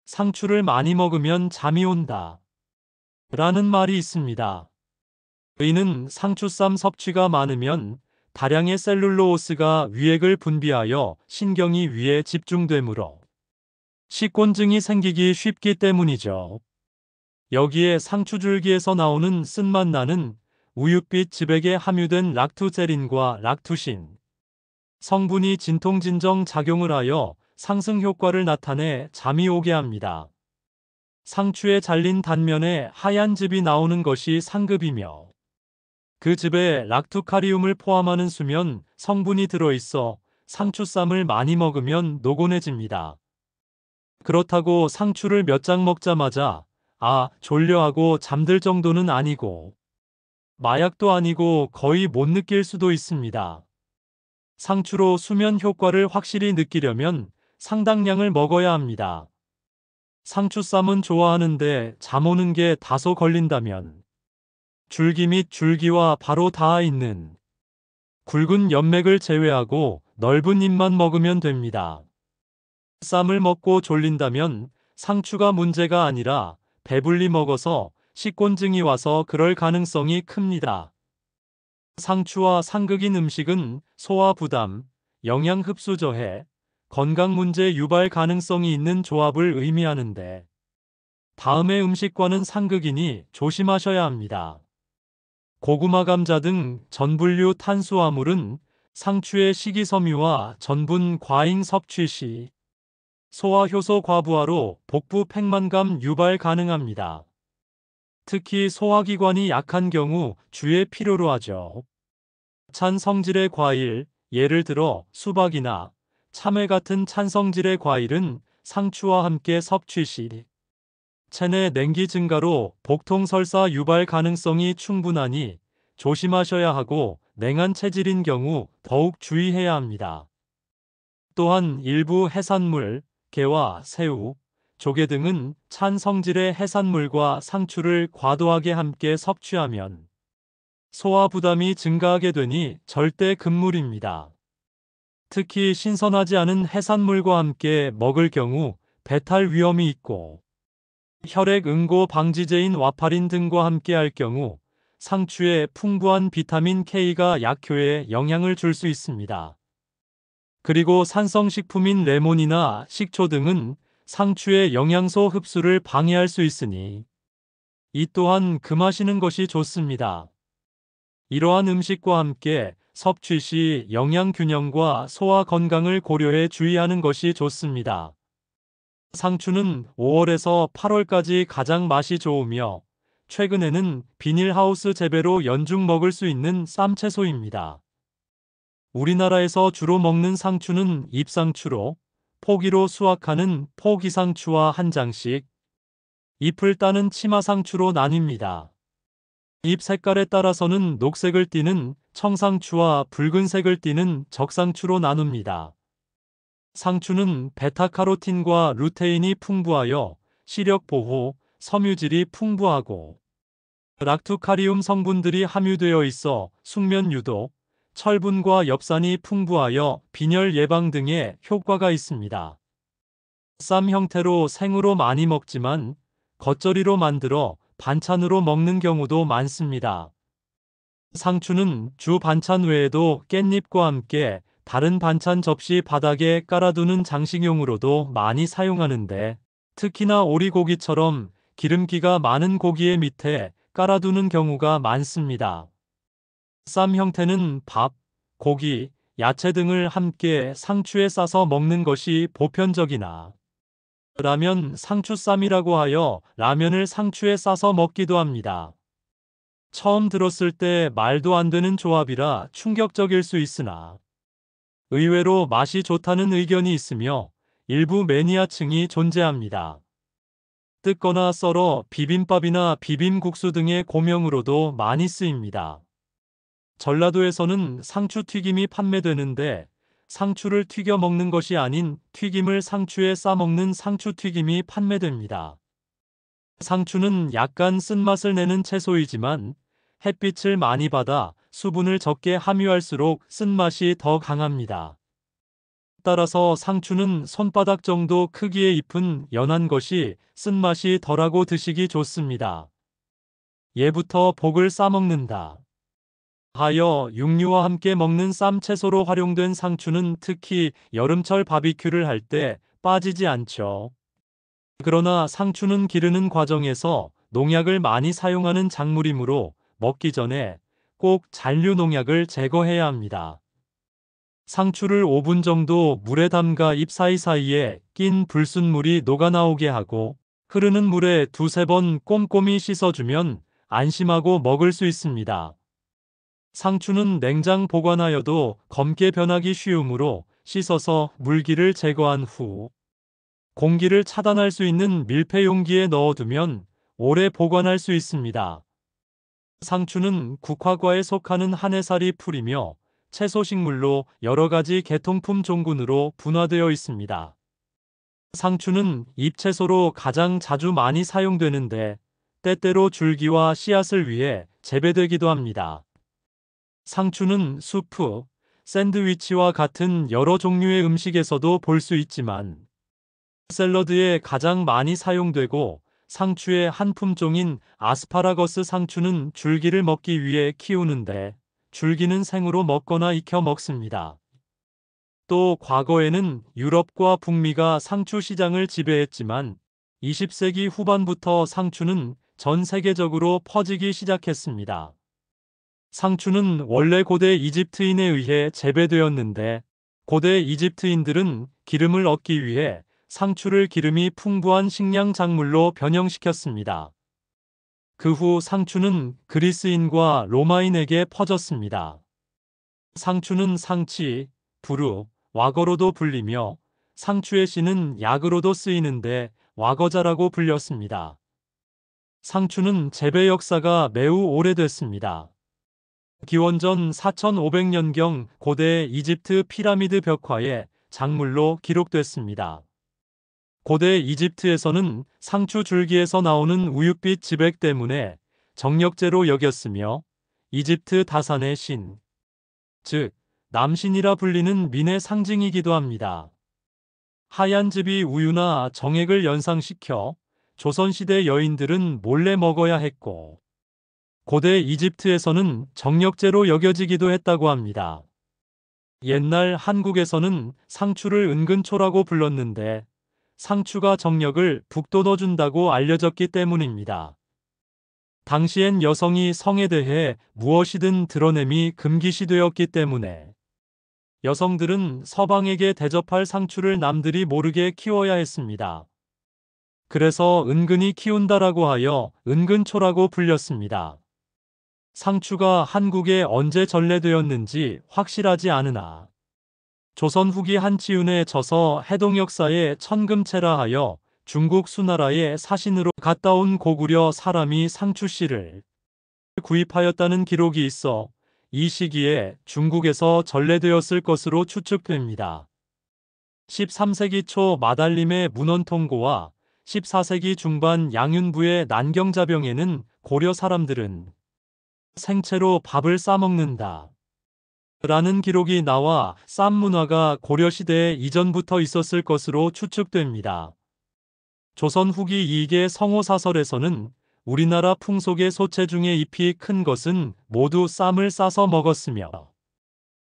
상추를 많이 먹으면 잠이 온다. 라는 말이 있습니다. 이는 상추쌈 섭취가 많으면 다량의 셀룰로오스가 위액을 분비하여 신경이 위에 집중되므로 식곤증이 생기기 쉽기 때문이죠. 여기에 상추줄기에서 나오는 쓴맛 나는 우윳빛 즙액에 함유된 락투제린과 락투신 성분이 진통진정 작용을 하여 상승 효과를 나타내 잠이 오게 합니다. 상추에 잘린 단면에 하얀 즙이 나오는 것이 상급이며 그 즙에 락투카리움을 포함하는 수면 성분이 들어있어 상추쌈을 많이 먹으면 노곤해집니다. 그렇다고 상추를 몇 장 먹자마자 졸려하고 잠들 정도는 아니고 마약도 아니고 거의 못 느낄 수도 있습니다. 상추로 수면 효과를 확실히 느끼려면 상당량을 먹어야 합니다. 상추쌈은 좋아하는데 잠 오는 게 다소 걸린다면 줄기 및 줄기와 바로 닿아 있는 굵은 연맥을 제외하고 넓은 잎만 먹으면 됩니다. 쌈을 먹고 졸린다면 상추가 문제가 아니라 배불리 먹어서 식곤증이 와서 그럴 가능성이 큽니다. 상추와 상극인 음식은 소화 부담, 영양 흡수 저해, 건강 문제 유발 가능성이 있는 조합을 의미하는데 다음의 음식과는 상극이니 조심하셔야 합니다. 고구마, 감자 등 전분류 탄수화물은 상추의 식이섬유와 전분 과잉 섭취 시 소화효소 과부하로 복부 팽만감 유발 가능합니다. 특히 소화기관이 약한 경우 주의 필요로 하죠. 찬 성질의 과일, 예를 들어 수박이나 참외 같은 찬 성질의 과일은 상추와 함께 섭취 시 체내 냉기 증가로 복통 설사 유발 가능성이 충분하니 조심하셔야 하고 냉한 체질인 경우 더욱 주의해야 합니다. 또한 일부 해산물, 게와 새우, 조개 등은 찬 성질의 해산물과 상추를 과도하게 함께 섭취하면 소화 부담이 증가하게 되니 절대 금물입니다. 특히 신선하지 않은 해산물과 함께 먹을 경우 배탈 위험이 있고 혈액 응고 방지제인 와파린 등과 함께 할 경우 상추에 풍부한 비타민 K가 약효에 영향을 줄 수 있습니다. 그리고 산성식품인 레몬이나 식초 등은 상추의 영양소 흡수를 방해할 수 있으니 이 또한 금하시는 것이 좋습니다. 이러한 음식과 함께 섭취 시 영양 균형과 소화 건강을 고려해 주의하는 것이 좋습니다. 상추는 5월에서 8월까지 가장 맛이 좋으며 최근에는 비닐하우스 재배로 연중 먹을 수 있는 쌈채소입니다. 우리나라에서 주로 먹는 상추는 잎상추로 포기로 수확하는 포기상추와 한 장씩, 잎을 따는 치마상추로 나뉩니다. 잎 색깔에 따라서는 녹색을 띠는 청상추와 붉은색을 띠는 적상추로 나눕니다. 상추는 베타카로틴과 루테인이 풍부하여 시력 보호, 섬유질이 풍부하고 락투카리움 성분들이 함유되어 있어 숙면 유도, 철분과 엽산이 풍부하여 빈혈 예방 등의 효과가 있습니다. 쌈 형태로 생으로 많이 먹지만 겉절이로 만들어 반찬으로 먹는 경우도 많습니다. 상추는 주 반찬 외에도 깻잎과 함께 다른 반찬 접시 바닥에 깔아두는 장식용으로도 많이 사용하는데 특히나 오리고기처럼 기름기가 많은 고기의 밑에 깔아두는 경우가 많습니다. 쌈 형태는 밥, 고기, 야채 등을 함께 상추에 싸서 먹는 것이 보편적이나 라면 상추쌈이라고 하여 라면을 상추에 싸서 먹기도 합니다. 처음 들었을 때 말도 안 되는 조합이라 충격적일 수 있으나 의외로 맛이 좋다는 의견이 있으며 일부 매니아층이 존재합니다. 뜯거나 썰어 비빔밥이나 비빔국수 등의 고명으로도 많이 쓰입니다. 전라도에서는 상추 튀김이 판매되는데 상추를 튀겨 먹는 것이 아닌 튀김을 상추에 싸 먹는 상추 튀김이 판매됩니다. 상추는 약간 쓴맛을 내는 채소이지만 햇빛을 많이 받아 수분을 적게 함유할수록 쓴맛이 더 강합니다. 따라서 상추는 손바닥 정도 크기의 잎은 연한 것이 쓴맛이 덜하고 드시기 좋습니다. 예부터 복을 싸먹는다 하여 육류와 함께 먹는 쌈 채소로 활용된 상추는 특히 여름철 바비큐를 할 때 빠지지 않죠. 그러나 상추는 기르는 과정에서 농약을 많이 사용하는 작물이므로 먹기 전에 꼭 잔류 농약을 제거해야 합니다. 상추를 5분 정도 물에 담가 잎 사이사이에 낀 불순물이 녹아나오게 하고 흐르는 물에 두세 번 꼼꼼히 씻어주면 안심하고 먹을 수 있습니다. 상추는 냉장 보관하여도 검게 변하기 쉬우므로 씻어서 물기를 제거한 후 공기를 차단할 수 있는 밀폐 용기에 넣어두면 오래 보관할 수 있습니다. 상추는 국화과에 속하는 한 해살이 풀이며 채소식물로 여러 가지 계통품 종군으로 분화되어 있습니다. 상추는 잎채소로 가장 자주 많이 사용되는데 때때로 줄기와 씨앗을 위해 재배되기도 합니다. 상추는 수프, 샌드위치와 같은 여러 종류의 음식에서도 볼 수 있지만 샐러드에 가장 많이 사용되고 상추의 한 품종인 아스파라거스 상추는 줄기를 먹기 위해 키우는데 줄기는 생으로 먹거나 익혀 먹습니다. 또 과거에는 유럽과 북미가 상추 시장을 지배했지만 20세기 후반부터 상추는 전 세계적으로 퍼지기 시작했습니다. 상추는 원래 고대 이집트인에 의해 재배되었는데 고대 이집트인들은 기름을 얻기 위해 상추를 기름이 풍부한 식량 작물로 변형시켰습니다. 그 후 상추는 그리스인과 로마인에게 퍼졌습니다. 상추는 상치, 부루, 와거로도 불리며 상추의 씨는 약으로도 쓰이는데 와거자라고 불렸습니다. 상추는 재배 역사가 매우 오래됐습니다. 기원전 4500년경 고대 이집트 피라미드 벽화에 작물로 기록됐습니다. 고대 이집트에서는 상추 줄기에서 나오는 우윳빛 지백 때문에 정력제로 여겼으며 이집트 다산의 신, 즉 남신이라 불리는 민의 상징이기도 합니다. 하얀 즙이 우유나 정액을 연상시켜 조선시대 여인들은 몰래 먹어야 했고 고대 이집트에서는 정력제로 여겨지기도 했다고 합니다. 옛날 한국에서는 상추를 은근초라고 불렀는데 상추가 정력을 북돋워준다고 알려졌기 때문입니다. 당시엔 여성이 성에 대해 무엇이든 드러냄이 금기시되었기 때문에 여성들은 서방에게 대접할 상추를 남들이 모르게 키워야 했습니다. 그래서 은근히 키운다라고 하여 은근초라고 불렸습니다. 상추가 한국에 언제 전래되었는지 확실하지 않으나 조선 후기 한치윤에 져서 해동 역사에 천금채라 하여 중국 수나라의 사신으로 갔다 온 고구려 사람이 상추씨를 구입하였다는 기록이 있어 이 시기에 중국에서 전래되었을 것으로 추측됩니다. 13세기 초 마달림의 문헌통고와 14세기 중반 양윤부의 난경자병에는 고려 사람들은 생채로 밥을 싸먹는다 라는 기록이 나와 쌈 문화가 고려시대 이전부터 있었을 것으로 추측됩니다. 조선 후기 이익의 성호사설에서는 우리나라 풍속의 소채 중에 잎이 큰 것은 모두 쌈을 싸서 먹었으며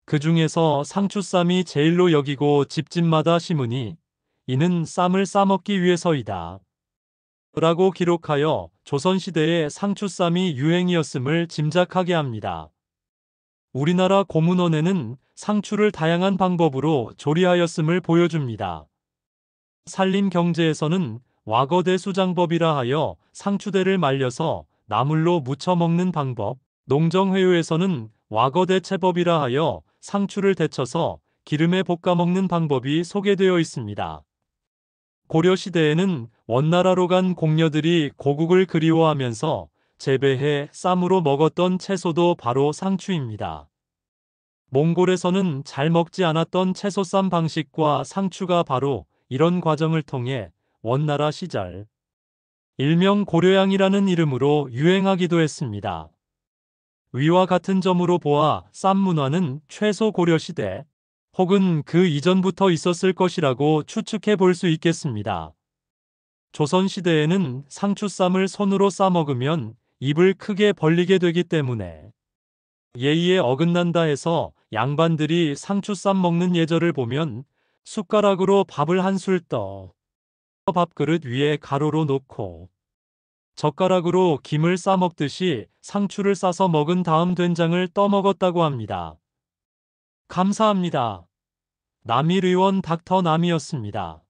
그 중에서 상추쌈이 제일로 여기고 집집마다 심으니 이는 쌈을 싸먹기 위해서이다 라고 기록하여 조선시대에 상추쌈이 유행이었음을 짐작하게 합니다. 우리나라 고문원에는 상추를 다양한 방법으로 조리하였음을 보여줍니다. 산림경제에서는 와거대수장법이라 하여 상추대를 말려서 나물로 무쳐 먹는 방법, 농정회유에서는 와거대채법이라 하여 상추를 데쳐서 기름에 볶아 먹는 방법이 소개되어 있습니다. 고려시대에는 원나라로 간 공녀들이 고국을 그리워하면서 재배해 쌈으로 먹었던 채소도 바로 상추입니다. 몽골에서는 잘 먹지 않았던 채소쌈 방식과 상추가 바로 이런 과정을 통해 원나라 시절 일명 고려양이라는 이름으로 유행하기도 했습니다. 위와 같은 점으로 보아 쌈 문화는 최소 고려시대 혹은 그 이전부터 있었을 것이라고 추측해 볼 수 있겠습니다. 조선시대에는 상추쌈을 손으로 싸먹으면 입을 크게 벌리게 되기 때문에 예의에 어긋난다 해서 양반들이 상추쌈 먹는 예절을 보면 숟가락으로 밥을 한 술 떠 밥그릇 위에 가로로 놓고 젓가락으로 김을 싸먹듯이 상추를 싸서 먹은 다음 된장을 떠먹었다고 합니다. 감사합니다. 남일의원 닥터 남이었습니다.